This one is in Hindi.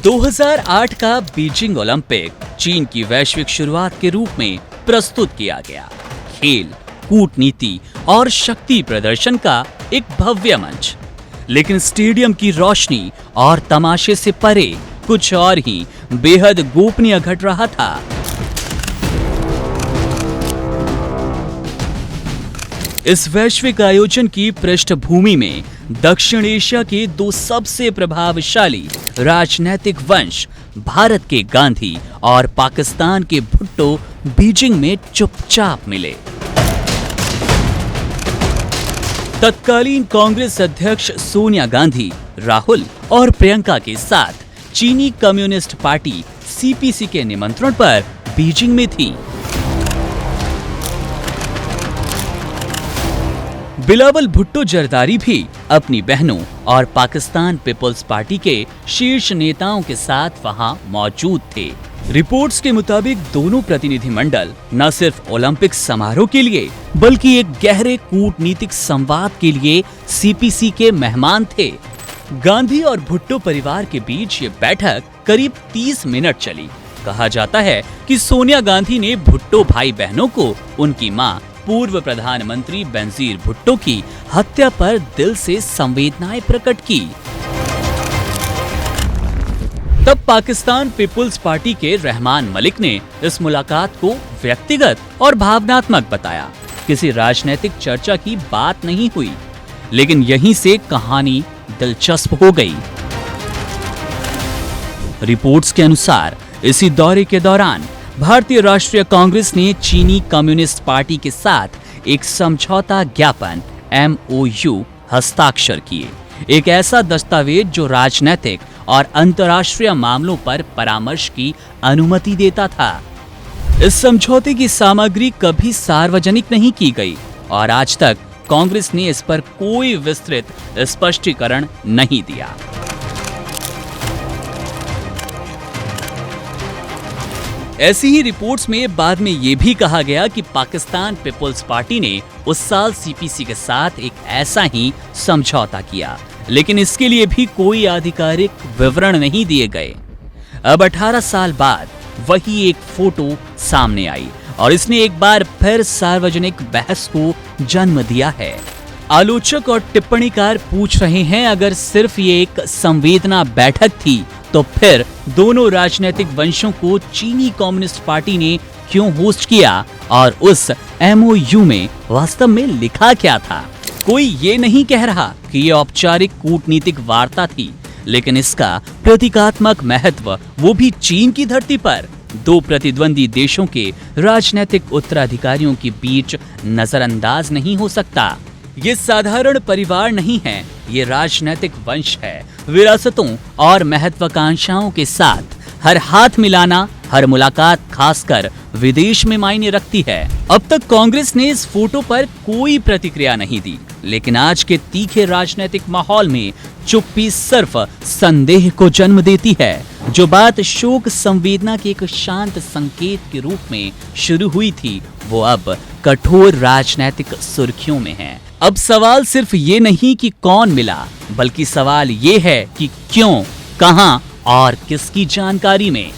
2008 का बीजिंग ओलंपिक चीन की वैश्विक शुरुआत के रूप में प्रस्तुत किया गया। खेल, कूटनीति और शक्ति प्रदर्शन का एक भव्य मंच। लेकिन स्टेडियम की रोशनी और तमाशे से परे कुछ और ही बेहद गोपनीय घट रहा था। इस वैश्विक आयोजन की पृष्ठभूमि में दक्षिण एशिया के दो सबसे प्रभावशाली राजनैतिक वंश भारत के गांधी और पाकिस्तान के भुट्टो बीजिंग में चुपचाप मिले। तत्कालीन कांग्रेस अध्यक्ष सोनिया गांधी, राहुल और प्रियंका के साथ चीनी कम्युनिस्ट पार्टी सीपीसी के निमंत्रण पर बीजिंग में थी। बिलावल भुट्टो जरदारी भी अपनी बहनों और पाकिस्तान पीपल्स पार्टी के शीर्ष नेताओं के साथ वहां मौजूद थे। रिपोर्ट्स के मुताबिक दोनों प्रतिनिधिमंडल न सिर्फ ओलंपिक समारोह के लिए बल्कि एक गहरे कूटनीतिक संवाद के लिए सीपीसी के मेहमान थे। गांधी और भुट्टो परिवार के बीच ये बैठक करीब 30 मिनट चली। कहा जाता है कि सोनिया गांधी ने भुट्टो भाई बहनों को उनकी मां पूर्व प्रधानमंत्री बेनजीर भुट्टो की हत्या पर दिल से संवेदनाएं प्रकट की। तब पाकिस्तान पीपुल्स पार्टी के रहमान मलिक ने इस मुलाकात को व्यक्तिगत और भावनात्मक बताया। किसी राजनीतिक चर्चा की बात नहीं हुई, लेकिन यहीं से कहानी दिलचस्प हो गई। रिपोर्ट्स के अनुसार इसी दौरे के दौरान भारतीय राष्ट्रीय कांग्रेस ने चीनी कम्युनिस्ट पार्टी के साथ एक समझौता ज्ञापन MOU हस्ताक्षर किए। एक ऐसा दस्तावेज जो राजनीतिक और अंतर्राष्ट्रीय मामलों पर परामर्श की अनुमति देता था। इस समझौते की सामग्री कभी सार्वजनिक नहीं की गई और आज तक कांग्रेस ने इस पर कोई विस्तृत स्पष्टीकरण नहीं दिया। ऐसी ही रिपोर्ट्स में बाद में ये भी कहा गया कि पाकिस्तान पीपल्स पार्टी ने उस साल सीपीसी के साथ एक ऐसा ही समझौता किया, लेकिन इसके लिए भी कोई आधिकारिक विवरण नहीं दिए गए। अब 18 साल बाद वही एक फोटो सामने आई और इसने एक बार फिर सार्वजनिक बहस को जन्म दिया है। आलोचक और टिप्पणीकार पूछ रहे हैं, अगर सिर्फ ये एक संवेदना बैठक थी तो फिर दोनों राजनीतिक वंशों को चीनी कम्युनिस्ट पार्टी ने क्यों होस्ट किया और उस MOU में वास्तव में लिखा क्या था? कोई ये नहीं कह रहा कि ये औपचारिक कूटनीतिक वार्ता थी, लेकिन इसका प्रतीकात्मक महत्व वो भी चीन की धरती पर दो प्रतिद्वंदी देशों के राजनीतिक उत्तराधिकारियों के बीच नजरअंदाज नहीं हो सकता। ये साधारण परिवार नहीं है, ये राजनीतिक वंश है। विरासतों और महत्वाकांक्षाओं के साथ हर हाथ मिलाना, हर मुलाकात खासकर विदेश में मायने रखती है। अब तक कांग्रेस ने इस फोटो पर कोई प्रतिक्रिया नहीं दी, लेकिन आज के तीखे राजनीतिक माहौल में चुप्पी सिर्फ संदेह को जन्म देती है। जो बात शोक संवेदना के एक शांत संकेत के रूप में शुरू हुई थी, वो अब कठोर राजनीतिक सुर्खियों में है। अब सवाल सिर्फ ये नहीं कि कौन मिला, बल्कि सवाल ये है कि क्यों, कहां और किसकी जानकारी में।